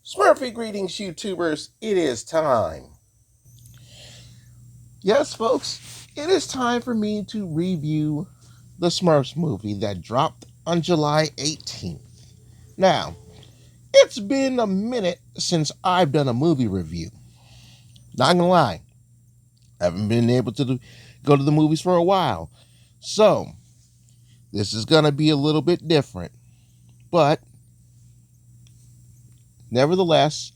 Smurfy greetings, YouTubers. It is time. Yes, folks, it is time for me to review the Smurfs movie that dropped on July 18th. Now, it's been a minute since I've done a movie review. Not gonna lie, I haven't been able to go to the movies for a while. So, this is gonna be a little bit different. But, nevertheless,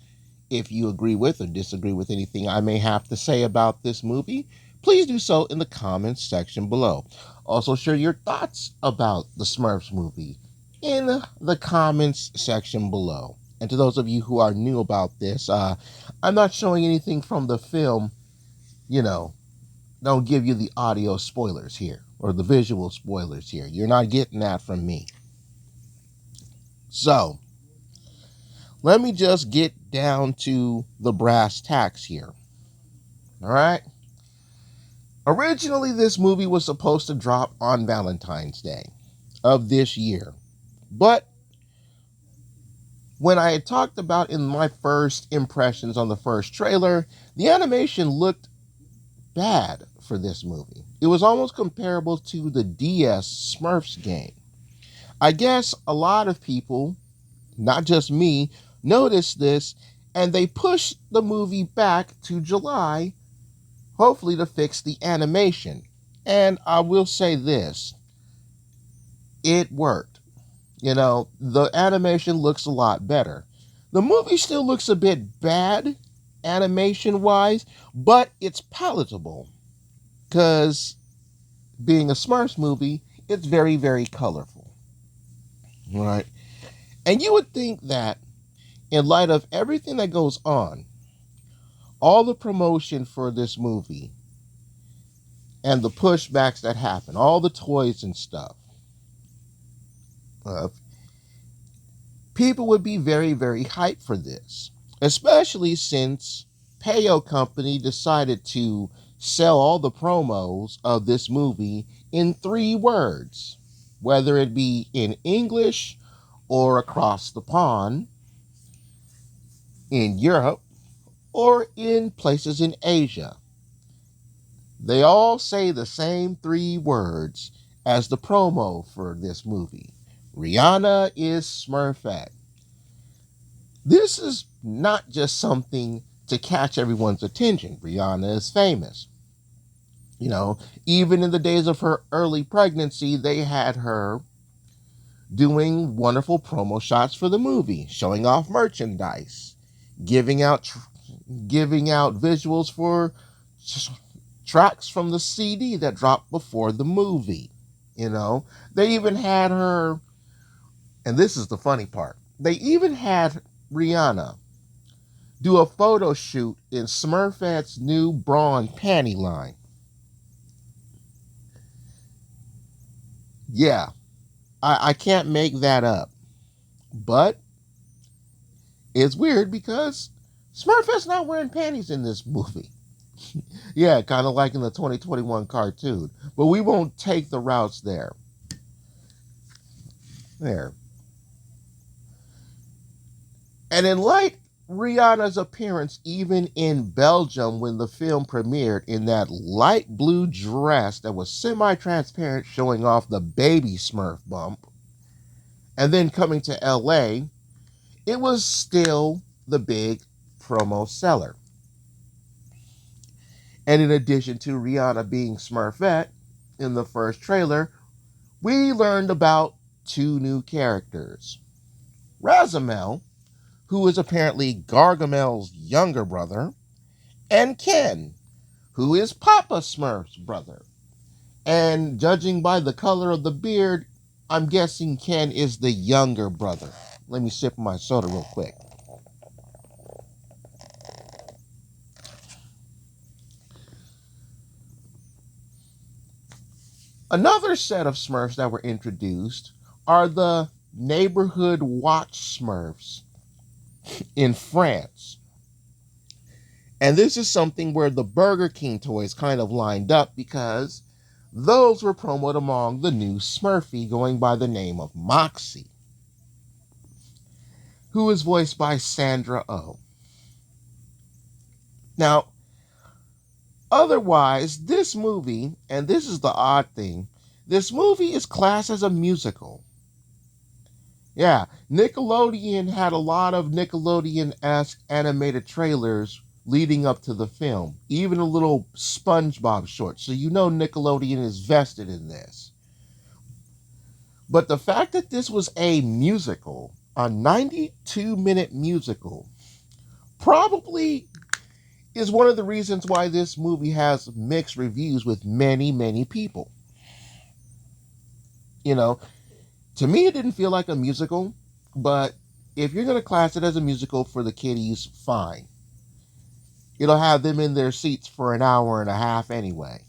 if you agree with or disagree with anything I may have to say about this movie, please do so in the comments section below. Also, share your thoughts about the Smurfs movie in the comments section below. And to those of you who are new about this, I'm not showing anything from the film, you know, don't give you the audio spoilers here or the visual spoilers here. You're not getting that from me. So, let me just get down to the brass tacks here. All right. Originally, this movie was supposed to drop on Valentine's Day of this year. But when I had talked about in my first impressions on the first trailer, the animation looked bad for this movie. It was almost comparable to the DS Smurfs game. I guess a lot of people, not just me, noticed this and they pushed the movie back to July, hopefully to fix the animation. And I will say this, it worked. The animation looks a lot better. The movie still looks a bit bad animation wise, but it's palatable because being a Smurfs movie, it's very, very colorful. Right? And you would think that in light of everything that goes on, all the promotion for this movie and the pushbacks that happen, all the toys and stuff, uh, people would be very, very hyped for this, especially since Payo Company decided to sell all the promos of this movie in 3 words, whether it be in English or across the pond, in Europe, or in places in Asia. They all say the same 3 words as the promo for this movie. Rihanna is Smurfette. This is not just something to catch everyone's attention. Rihanna is famous. Even in the days of her early pregnancy, they had her doing wonderful promo shots for the movie, showing off merchandise, giving out giving out visuals for tracks from the CD that dropped before the movie. They even had her, and this is the funny part, they even had Rihanna do a photo shoot in Smurfette's new bra and panty line. Yeah, I can't make that up. But it's weird because Smurfette's not wearing panties in this movie. Yeah, kind of like in the 2021 cartoon. But we won't take the routes there. There. And in light Rihanna's appearance even in Belgium when the film premiered in that light blue dress that was semi-transparent showing off the baby Smurf bump, and then coming to LA, it was still the big promo seller. And in addition to Rihanna being Smurfette in the first trailer, we learned about 2 new characters. Razamel, who is apparently Gargamel's younger brother, and Ken, who is Papa Smurf's brother. And judging by the color of the beard, I'm guessing Ken is the younger brother. Let me sip my soda real quick. Another set of Smurfs that were introduced are the neighborhood watch Smurfs in France. And this is something where the Burger King toys kind of lined up because those were promoted among the new Smurfy going by the name of Moxie, who is voiced by Sandra Oh. Now, otherwise, this movie, and this is the odd thing, this movie is classed as a musical. Yeah, Nickelodeon had a lot of Nickelodeon-esque animated trailers leading up to the film, even a little SpongeBob short. So you know Nickelodeon is vested in this. But the fact that this was a musical, a 92-minute musical, probably is one of the reasons why this movie has mixed reviews with many, many people. You know, to me, it didn't feel like a musical, but if you're going to class it as a musical for the kiddies, fine. It'll have them in their seats for an hour and a half anyway.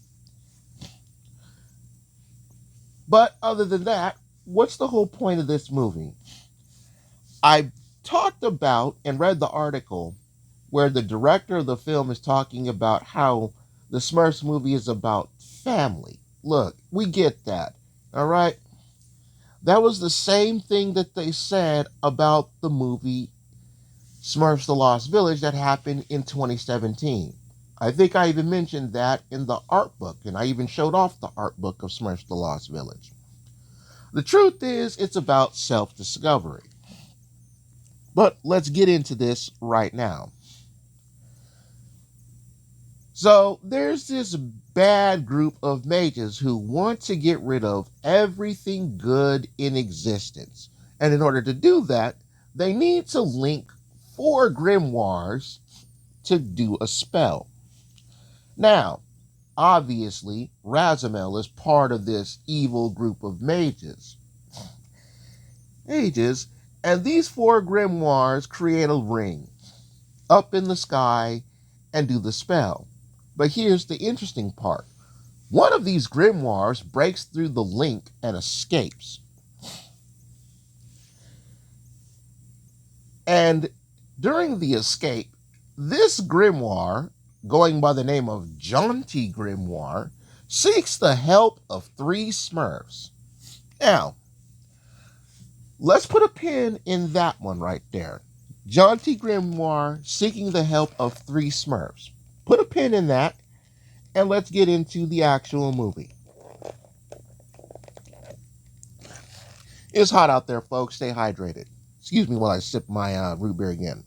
But other than that, what's the whole point of this movie? I talked about and read the article where the director of the film is talking about how the Smurfs movie is about family. Look, we get that, all right? That was the same thing that they said about the movie Smurfs The Lost Village that happened in 2017. I think I even mentioned that in the art book, and I even showed off the art book of Smurfs The Lost Village. The truth is, it's about self-discovery. But let's get into this right now. So there's this bad group of mages who want to get rid of everything good in existence. And in order to do that, they need to link 4 grimoires to do a spell. Now, obviously, Razamel is part of this evil group of mages. And these 4 grimoires create a ring up in the sky and do the spell. But here's the interesting part. One of these grimoires breaks through the link and escapes. And during the escape, this grimoire, going by the name of Jaunty Grimoire, seeks the help of 3 Smurfs. Now, let's put a pin in that one right there. Jaunty Grimoire seeking the help of 3 Smurfs. Put a pin in that, and let's get into the actual movie. It's hot out there, folks. Stay hydrated. Excuse me while I sip my root beer again.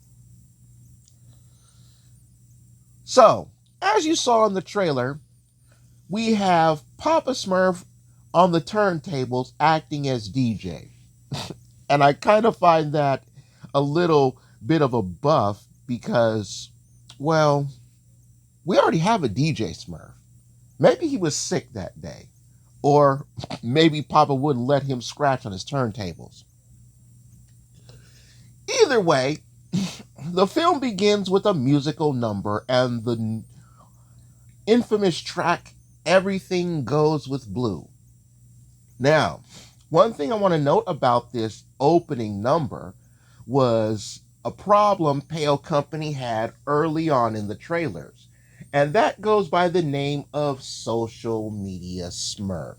So, as you saw in the trailer, we have Papa Smurf on the turntables acting as DJ. And I kind of find that a little bit of a buff because, well, we already have a DJ Smurf. Maybe he was sick that day. Or maybe Papa wouldn't let him scratch on his turntables. Either way, the film begins with a musical number and the infamous track, Everything Goes with Blue. Now, one thing I want to note about this opening number was a problem Pale Company had early on in the trailers. And that goes by the name of Social Media Smurf.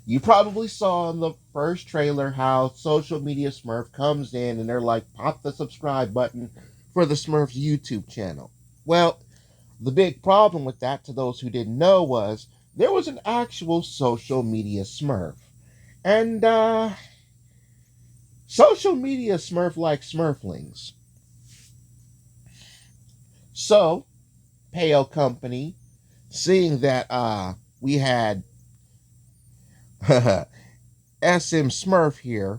You probably saw in the first trailer how Social Media Smurf comes in and they're like, pop the subscribe button for the Smurfs YouTube channel. Well, the big problem with that, to those who didn't know, was there was an actual Social Media Smurf. And Social Media Smurf like Smurflings. So, Pale Company, seeing that we had SM Smurf here.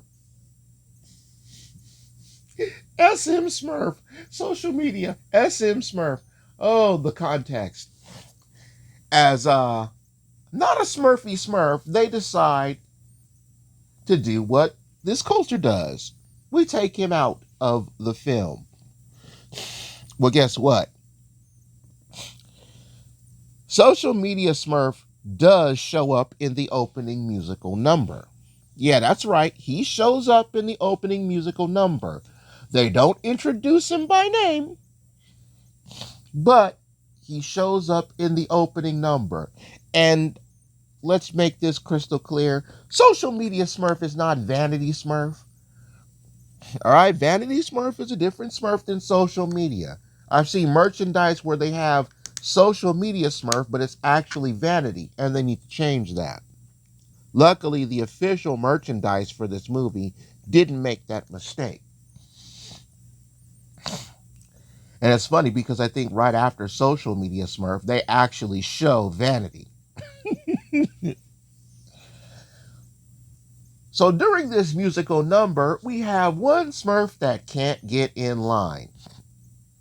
SM Smurf, social media, SM Smurf. Oh, the context. As not a Smurfy Smurf, they decide to do what this culture does. We take him out of the film. Well, guess what? Social Media Smurf does show up in the opening musical number. Yeah, that's right. He shows up in the opening musical number. They don't introduce him by name, but he shows up in the opening number. And let's make this crystal clear. Social Media Smurf is not Vanity Smurf. All right, Vanity Smurf is a different Smurf than social media. I've seen merchandise where they have social media Smurf, but it's actually Vanity, and they need to change that. Luckily, the official merchandise for this movie didn't make that mistake. And it's funny because I think right after social media Smurf, they actually show Vanity. So during this musical number, we have one Smurf that can't get in line.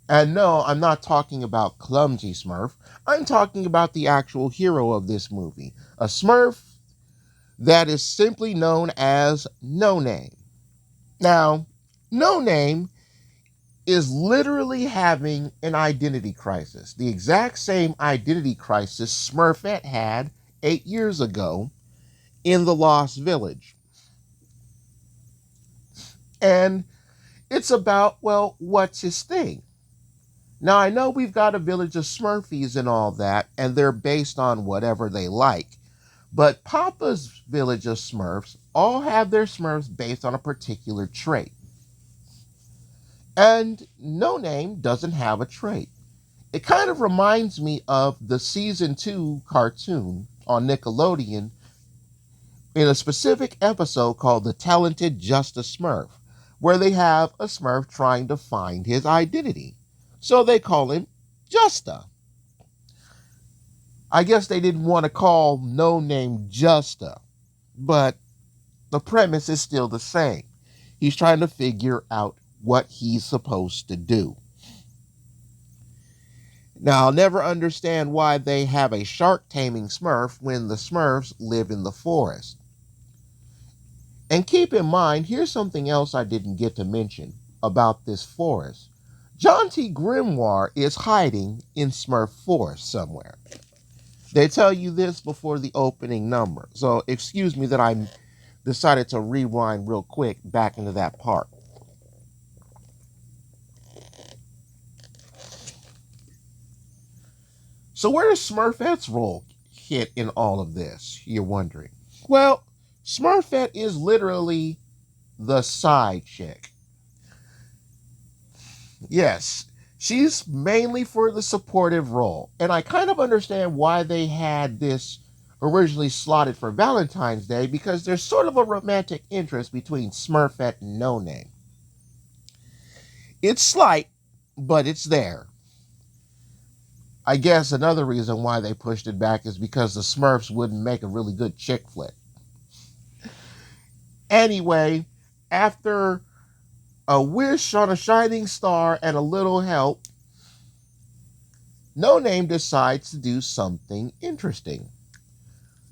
And no, I'm not talking about Clumsy Smurf. I'm talking about the actual hero of this movie, a Smurf that is simply known as No Name. Now, No Name is literally having an identity crisis, the exact same identity crisis Smurfette had 8 years ago in the Lost Village. And it's about, well, what's his thing? Now, I know we've got a village of Smurfies and all that, and they're based on whatever they like. But Papa's village of Smurfs all have their Smurfs based on a particular trait. And No Name doesn't have a trait. It kind of reminds me of the season 2 cartoon on Nickelodeon in a specific episode called The Talented Justice Smurf, where they have a Smurf trying to find his identity. So they call him Justa. I guess they didn't want to call No Name Justa, but the premise is still the same. He's trying to figure out what he's supposed to do. Now, I'll never understand why they have a shark taming Smurf when the Smurfs live in the forest. And keep in mind, here's something else I didn't get to mention about this forest. John T. Grimoire is hiding in Smurf Forest somewhere. They tell you this before the opening number. So excuse me that I decided to rewind real quick back into that part. So where does Smurfette's role hit in all of this, you're wondering? Well, Smurfette is literally the side chick. Yes, she's mainly for the supportive role. And I kind of understand why they had this originally slotted for Valentine's Day, because there's sort of a romantic interest between Smurfette and No Name. It's slight, but it's there. I guess another reason why they pushed it back is because the Smurfs wouldn't make a really good chick flick. Anyway, after a wish on a shining star and a little help, No Name decides to do something interesting.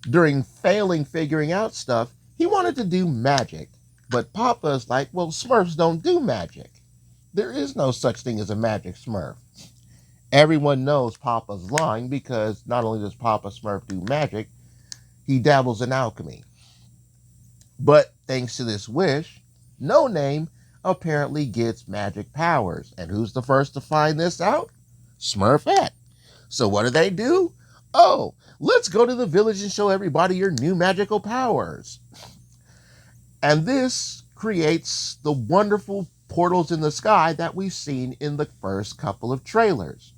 During failing figuring out stuff, he wanted to do magic. But Papa's like, well, Smurfs don't do magic. There is no such thing as a magic Smurf. Everyone knows Papa's lying because not only does Papa Smurf do magic, he dabbles in alchemy. But thanks to this wish, No Name apparently gets magic powers. And who's the first to find this out? Smurfette. So what do? Oh, let's go to the village and show everybody your new magical powers. And this creates the wonderful portals in the sky that we've seen in the first couple of trailers.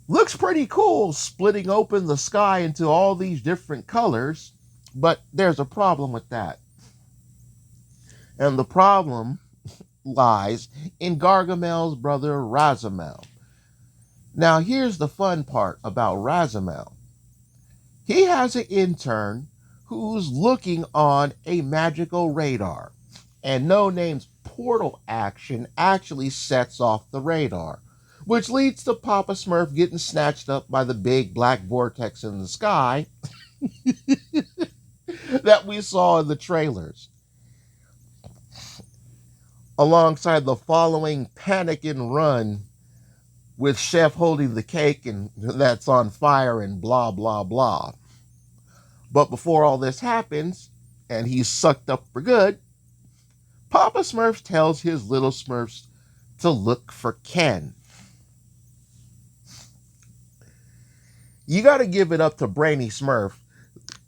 Looks pretty cool, splitting open the sky into all these different colors, but there's a problem with that. And the problem lies in Gargamel's brother Razamel. Now, here's the fun part about Razamel. He has an intern who's looking on a magical radar, and No Name's portal action actually sets off the radar, which leads to Papa Smurf getting snatched up by the big black vortex in the sky that we saw in the trailers, alongside the following panic and run with Chef holding the cake and that's on fire and blah, blah, blah. But before all this happens, and he's sucked up for good, Papa Smurf tells his little Smurfs to look for Ken. You got to give it up to Brainy Smurf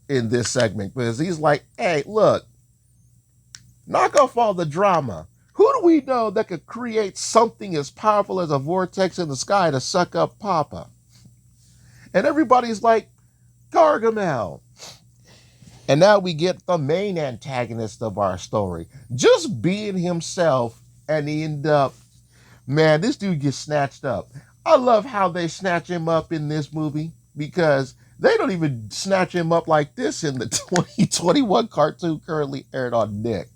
in this segment because he's like, hey, look, Knock off all the drama. Who do we know that could create something as powerful as a vortex in the sky to suck up Papa? And everybody's like, Gargamel. And now we get the main antagonist of our story, just being himself, and he end up, man, this dude gets snatched up. I love how they snatch him up in this movie because they don't even snatch him up like this in the 2021 cartoon currently aired on Nick.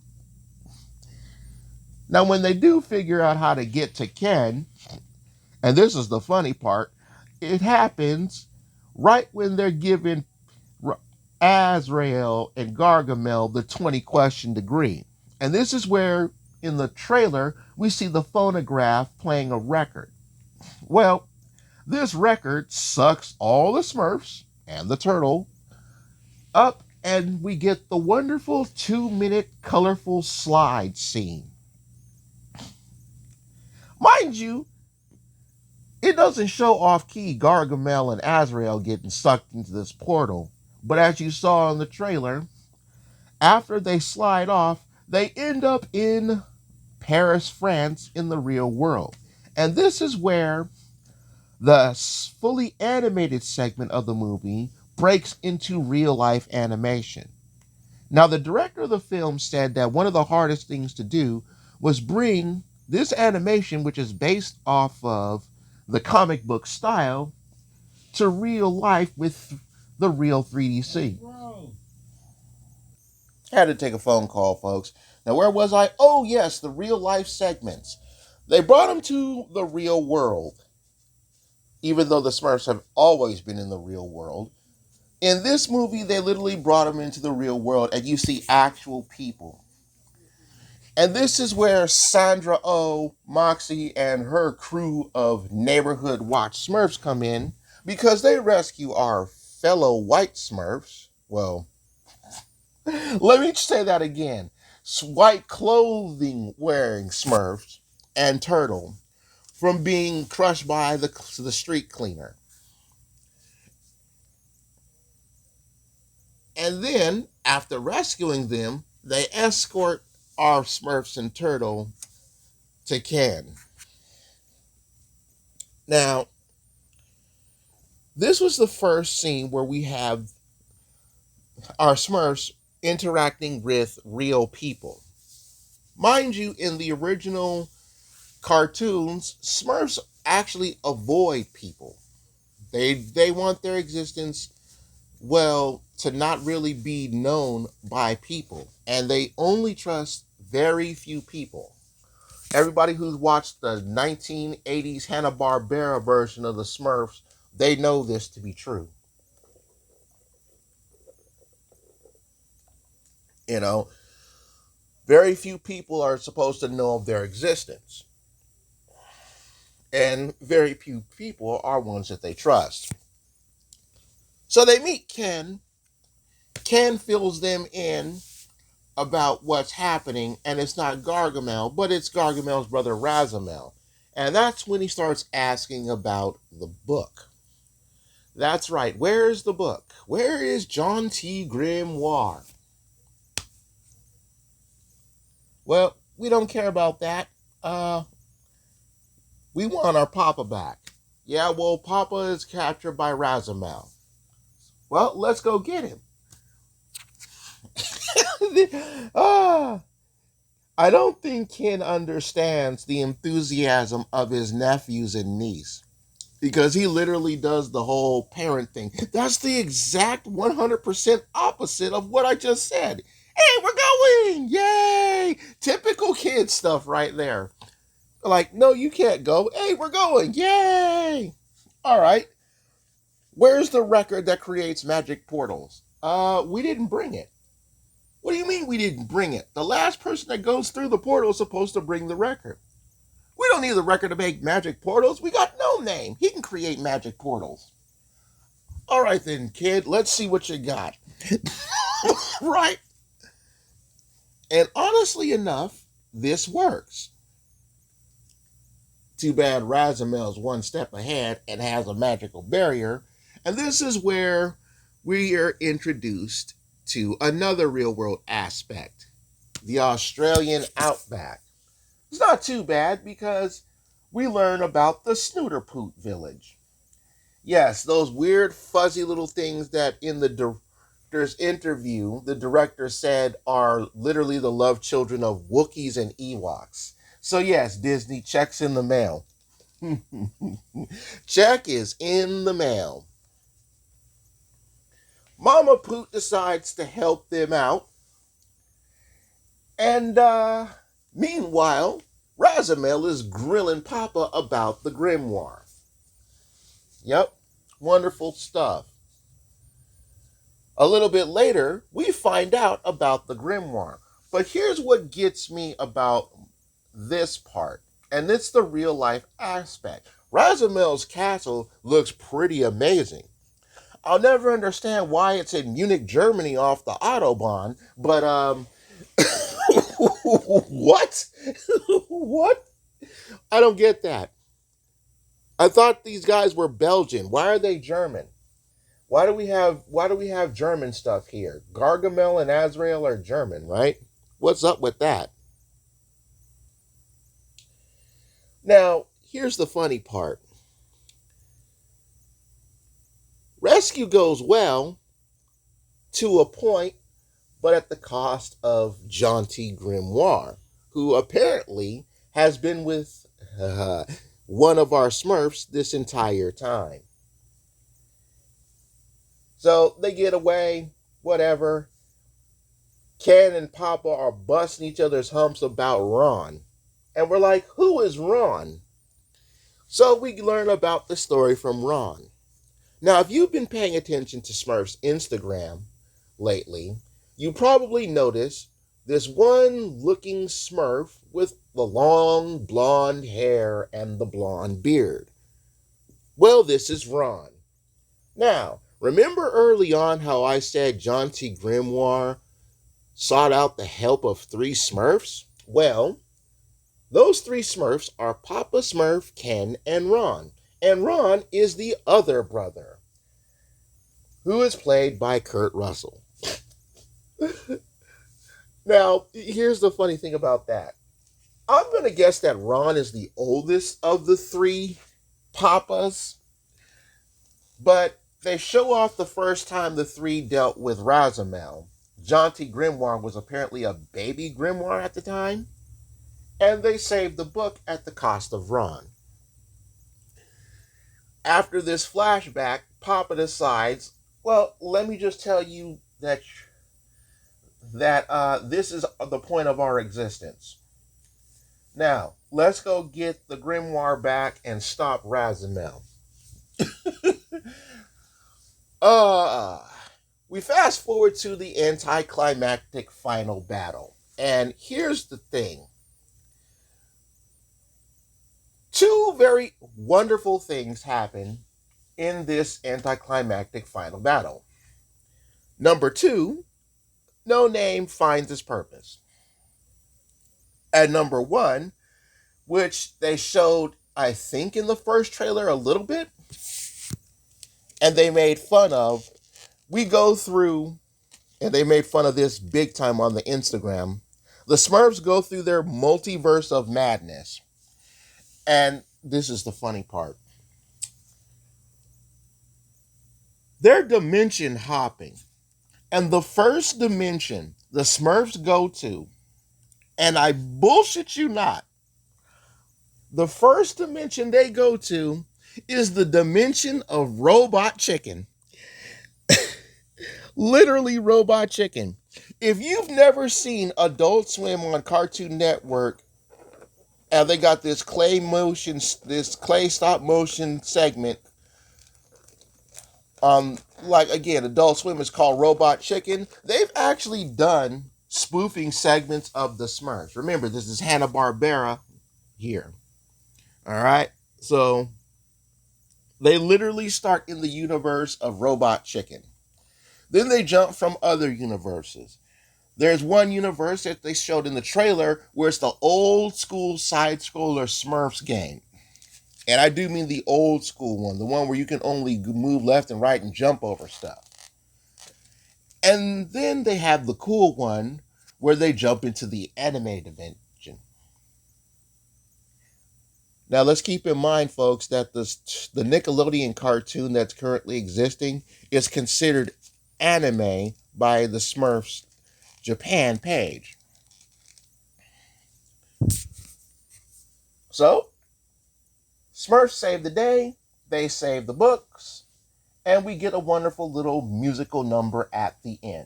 Now, when they do figure out how to get to Ken, and this is the funny part, it happens right when they're giving Azrael and Gargamel the 20 question degree. And this is where, in the trailer, we see the phonograph playing a record. Well, this record sucks all the Smurfs and the turtle up, and we get the wonderful 2-minute colorful slide scene. Mind you, it doesn't show off-key Gargamel and Azrael getting sucked into this portal, but as you saw in the trailer, after they slide off, they end up in Paris, France, in the real world. And this is where the fully animated segment of the movie breaks into real-life animation. Now, the director of the film said that one of the hardest things to do was bring this animation, which is based off of the comic book style, to real life with the real 3DC. I had to take a phone call, folks. Now, where was I? Oh, yes, the real life segments. They brought them to the real world, even though the Smurfs have always been in the real world. In this movie, they literally brought them into the real world, and you see actual people. And this is where Sandra Oh, Moxie, and her crew of Neighborhood Watch Smurfs come in because they rescue our fellow white Smurfs. Well, let me say that again. White clothing wearing Smurfs and Turtle from being crushed by the street cleaner. And then, after rescuing them, they escort our Smurfs and Turtle to Ken. Now, this was the first scene where we have our Smurfs interacting with real people. Mind you, in the original cartoons, Smurfs actually avoid people. They want their existence, well, to not really be known by people. And they only trust very few people. Everybody who's watched the 1980s Hanna-Barbera version of the Smurfs, they know this to be true. You know, very few people are supposed to know of their existence. And very few people are ones that they trust. So they meet Ken. Ken fills them in about what's happening, and it's not Gargamel, but it's Gargamel's brother Razamel. And that's when he starts asking about the book. That's right, where is the book? Where is John T. Grimoire? Well, we don't care about that. We want our Papa back. Yeah, well, Papa is captured by Razamel. Well, let's go get him. I don't think Ken understands the enthusiasm of his nephews and niece because he literally does the whole parent thing. That's the exact 100% opposite of what I just said. Hey, we're going! Yay! Typical kid stuff right there. Like, no, you can't go. Hey, we're going! Yay! All right. Where's the record that creates magic portals? We didn't bring it. What do you mean we didn't bring it? The last person that goes through the portal is supposed to bring the record. We don't need the record to make magic portals. We got No Name. He can create magic portals. All right then, kid. Let's see what you got. Right? And honestly enough, this works. Too bad Razamel's one step ahead and has a magical barrier. And this is where we are introduced to another real world aspect. the Australian outback. It's not too bad because we learn about the Snooterpoot village. Yes, those weird fuzzy little things that in the director's interview, the director said are literally the love children of Wookiees and Ewoks. So yes, Disney, checks in the mail. Check is in the mail. Mama Poot decides to help them out. And meanwhile, Razamel is grilling Papa about the grimoire. Yep, wonderful stuff. A little bit later, we find out about the grimoire. But here's what gets me about this part, and it's the real life aspect. Razamel's castle looks pretty amazing. I'll never understand why it's in Munich, Germany off the Autobahn, but what? What? I don't get that. I thought these guys were Belgian. Why are they German? Why do we have German stuff here? Gargamel and Azrael are German, right? What's up with that? Now, here's the funny part. Rescue goes well to a point, but at the cost of Jaunty Grimoire, who apparently has been with one of our Smurfs this entire time. So they get away, whatever. Ken and Papa are busting each other's humps about Ron. And we're like, who is Ron? So we learn about the story from Ron. Now, if you've been paying attention to Smurf's Instagram lately, you probably noticed this one looking Smurf with the long blonde hair and the blonde beard. Well, this is Ron. Now, remember early on how I said Jaunty Grimoire sought out the help of 3 Smurfs? Well, those 3 Smurfs are Papa Smurf, Ken, and Ron. And Ron is the other brother, who is played by Kurt Russell. Now, here's the funny thing about that. I'm going to guess that Ron is the oldest of the 3 Papas, but they show off the first time the 3 dealt with Razamel. Jaunty Grimoire was apparently a baby grimoire at the time, and they saved the book at the cost of Ron. After this flashback, Papa decides, well, let me just tell you that this is the point of our existence. Now, let's go get the grimoire back and stop Razamel. We fast forward to the anticlimactic final battle. And here's the thing. 2 very wonderful things happen in this anticlimactic final battle. Number 2, No Name finds its purpose. And number 1, which they showed, I think, in the first trailer a little bit, and they made fun of, we go through, and they made fun of this big time on the Instagram. The Smurfs go through their multiverse of madness. And this is the funny part. They're dimension hopping. And the first dimension the Smurfs go to, and I bullshit you not, the first dimension they go to is the dimension of Robot Chicken. Literally Robot Chicken. If you've never seen Adult Swim on Cartoon Network, and they got this clay stop motion segment, like again, Adult Swim is called Robot Chicken. They've actually done spoofing segments of the Smurfs. Remember, this is Hanna-Barbera here. All right, so they literally start in the universe of Robot Chicken. Then they jump from other universes. There's one universe that they showed in the trailer where it's the old school side-scroller Smurfs game. And I do mean the old school one, the one where you can only move left and right and jump over stuff. And then they have the cool one where they jump into the anime dimension. Now, let's keep in mind, folks, that the Nickelodeon cartoon that's currently existing is considered anime by the Smurfs Japan page. So, Smurfs save the day, they save the books, and we get a wonderful little musical number at the end.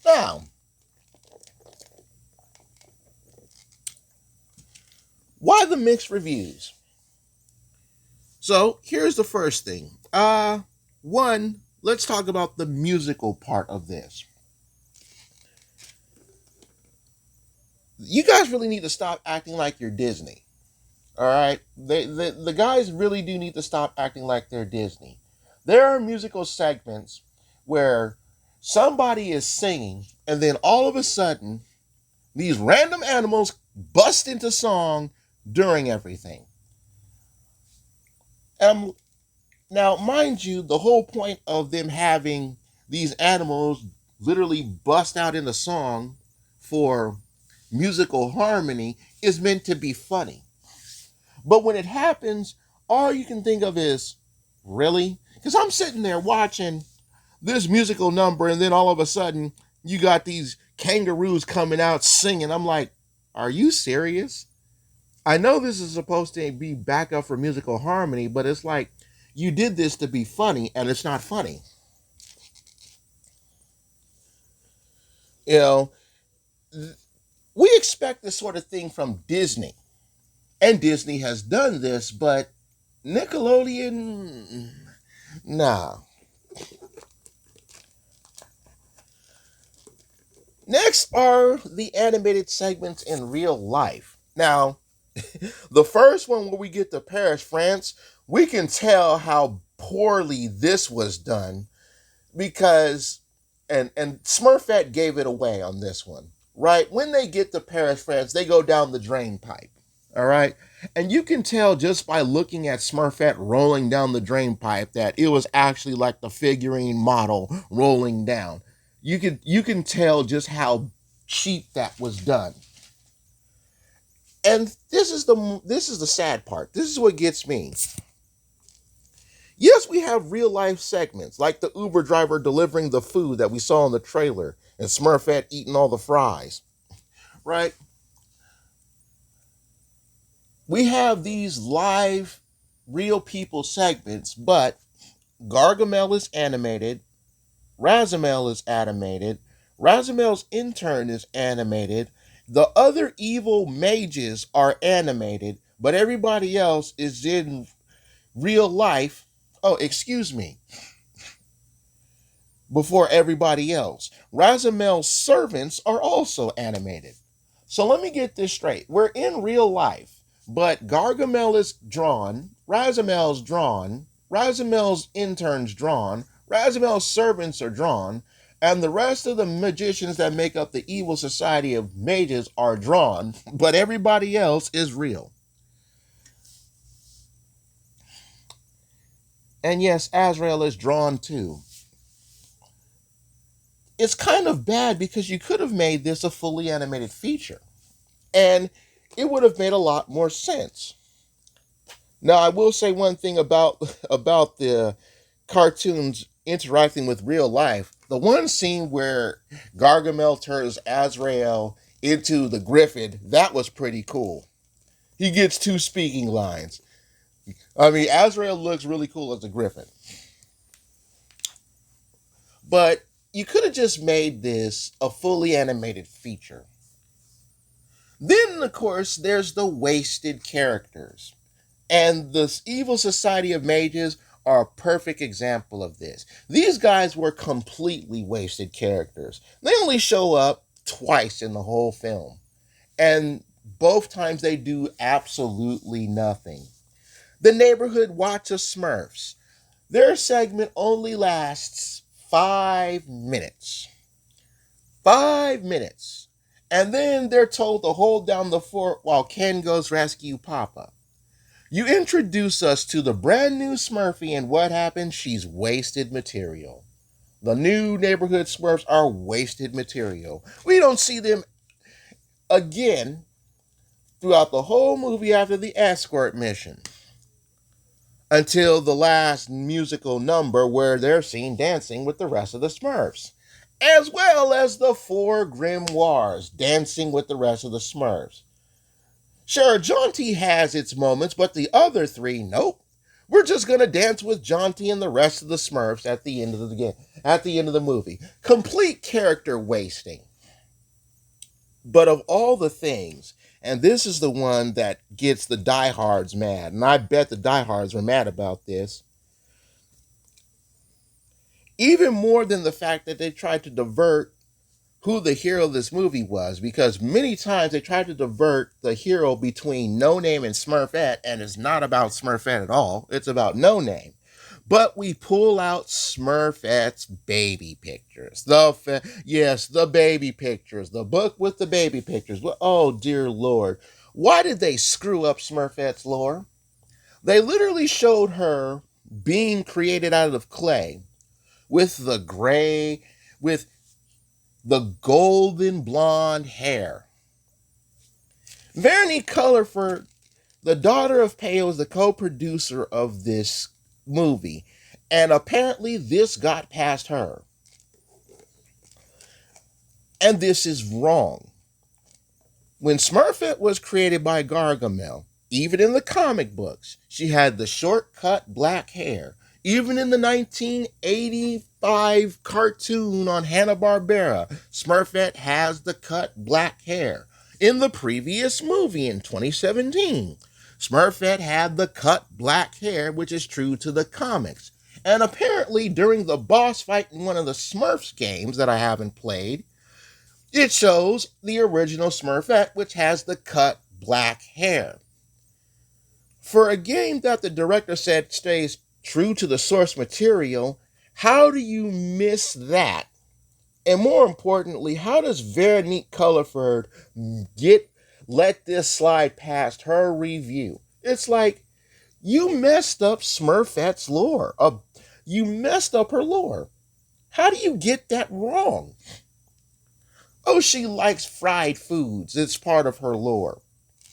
Now, why the mixed reviews? So, here's the first thing. One, let's talk about the musical part of this. You guys really need to stop acting like you're Disney. All right? The guys really do need to stop acting like they're Disney. There are musical segments where somebody is singing, and then all of a sudden, these random animals bust into song during everything. Now, mind you, the whole point of them having these animals literally bust out in a song for musical harmony is meant to be funny. But when it happens, all you can think of is, really? Because I'm sitting there watching this musical number, and then all of a sudden, you got these kangaroos coming out singing. I'm like, are you serious? I know this is supposed to be backup for musical harmony, but it's like, you did this to be funny, and it's not funny. You know, we expect this sort of thing from Disney. And Disney has done this, but Nickelodeon, nah. Next are the animated segments in real life. Now, the first one where we get to Paris, France, we can tell how poorly this was done because, and Smurfette gave it away on this one, right? When they get to Paris, France, they go down the drain pipe, all right? And you can tell just by looking at Smurfette rolling down the drain pipe that it was actually like the figurine model rolling down. You can tell just how cheap that was done. And this is the sad part. This is what gets me. Yes, we have real life segments like the Uber driver delivering the food that we saw in the trailer and Smurfette eating all the fries, right? We have these live real people segments, but Gargamel is animated, Razamel is animated, Razamel's intern is animated, the other evil mages are animated, but everybody else is in real life. Oh, excuse me. Before everybody else, Razamel's servants are also animated. So let me get this straight. We're in real life, but Gargamel is drawn, Razamel's drawn, Razamel's intern's drawn, Razamel's servants are drawn, and the rest of the magicians that make up the evil society of mages are drawn, but everybody else is real. And yes, Azrael is drawn too. It's kind of bad because you could have made this a fully animated feature, and it would have made a lot more sense. Now, I will say one thing about the cartoons interacting with real life. The one scene where Gargamel turns Azrael into the Griffin, that was pretty cool. He gets two speaking lines. I mean, Azrael looks really cool as a Griffin. But you could have just made this a fully animated feature. Then, of course, there's the wasted characters. And the Evil Society of Mages are a perfect example of this. These guys were completely wasted characters. They only show up twice in the whole film. And both times they do absolutely nothing. The Neighborhood Watch of Smurfs. Their segment only lasts 5 minutes. 5 minutes. And then they're told to hold down the fort while Ken goes rescue Papa. You introduce us to the brand new Smurfy, and what happens? She's wasted material. The new neighborhood Smurfs are wasted material. We don't see them again throughout the whole movie after the escort mission until the last musical number where they're seen dancing with the rest of the Smurfs, as well as the four grimoires dancing with the rest of the Smurfs. Sure, Jaunty has its moments, but the other three, nope. We're just gonna dance with Jaunty and the rest of the Smurfs at the end of the game, at the end of the movie. Complete character wasting. But of all the things, and this is the one that gets the diehards mad, and I bet the diehards were mad about this, even more than the fact that they tried to divert who the hero of this movie was, because many times they tried to divert the hero between No Name and Smurfette, and it's not about Smurfette at all. It's about No Name. But we pull out Smurfette's baby pictures. Yes, the baby pictures. The book with the baby pictures. Oh, dear Lord. Why did they screw up Smurfette's lore? They literally showed her being created out of clay with the gray, with the golden blonde hair. Vernie Colorford, the daughter of Peo, is the co-producer of this movie, and apparently this got past her. And this is wrong. When Smurfette was created by Gargamel, even in the comic books, she had the short-cut black hair. Even in the 1985 cartoon on Hanna-Barbera, Smurfette has the cut black hair. In the previous movie in 2017, Smurfette had the cut black hair, which is true to the comics. And apparently during the boss fight in one of the Smurfs games that I haven't played, it shows the original Smurfette, which has the cut black hair. For a game that the director said stays true to the source material, how do you miss that? And more importantly, how does Veronique Culliford let this slide past her review? It's like, you messed up Smurfette's lore. You messed up her lore. How do you get that wrong? Oh, she likes fried foods. It's part of her lore.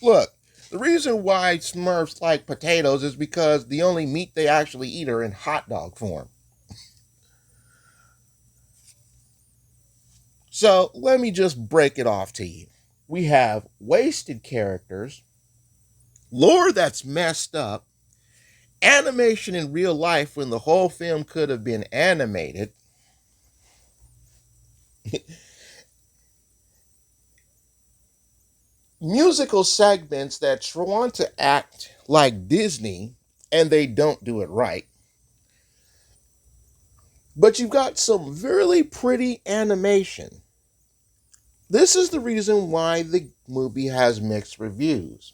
Look, the reason why Smurfs like potatoes is because the only meat they actually eat are in hot dog form. So let me just break it off to you. We have wasted characters, lore that's messed up, animation in real life when the whole film could have been animated, musical segments that want to act like Disney and they don't do it right. But you've got some really pretty animation. This is the reason why the movie has mixed reviews.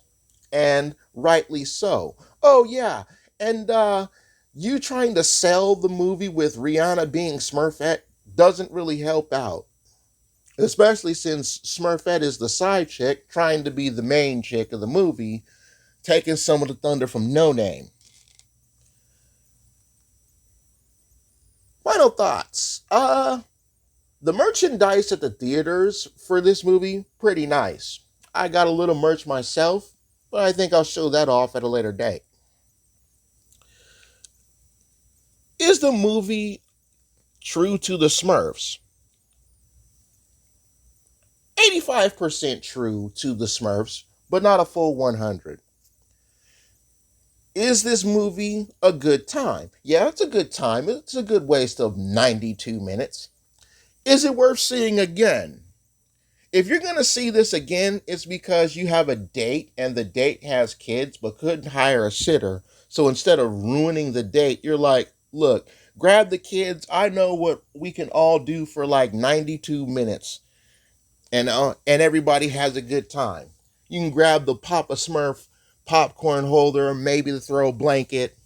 And rightly so. Oh, yeah. And you trying to sell the movie with Rihanna being Smurfette doesn't really help out. Especially since Smurfette is the side chick trying to be the main chick of the movie, taking some of the thunder from No Name. Final thoughts. The merchandise at the theaters for this movie, pretty nice. I got a little merch myself, but I think I'll show that off at a later date. Is the movie true to the Smurfs? 85% true to the Smurfs, but not a full 100. Is this movie a good time? Yeah, it's a good time. It's a good waste of 92 minutes. Is it worth seeing again? If you're going to see this again, it's because you have a date and the date has kids but couldn't hire a sitter. So instead of ruining the date, you're like, look, grab the kids. I know what we can all do for like 92 minutes. And everybody has a good time. You can grab the Papa Smurf popcorn holder, maybe the throw blanket,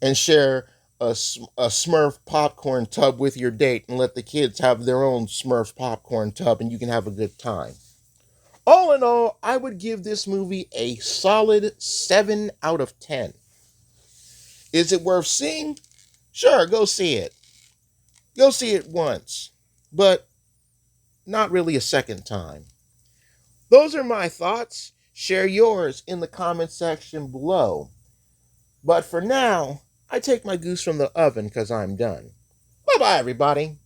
and share a Smurf popcorn tub with your date and let the kids have their own Smurf popcorn tub and you can have a good time. All in all, I would give this movie a solid 7 out of 10. Is it worth seeing? Sure, go see it. Go see it once, but not really a second time. Those are my thoughts. Share yours in the comment section below. But for now, I take my goose from the oven because I'm done. Bye bye, everybody.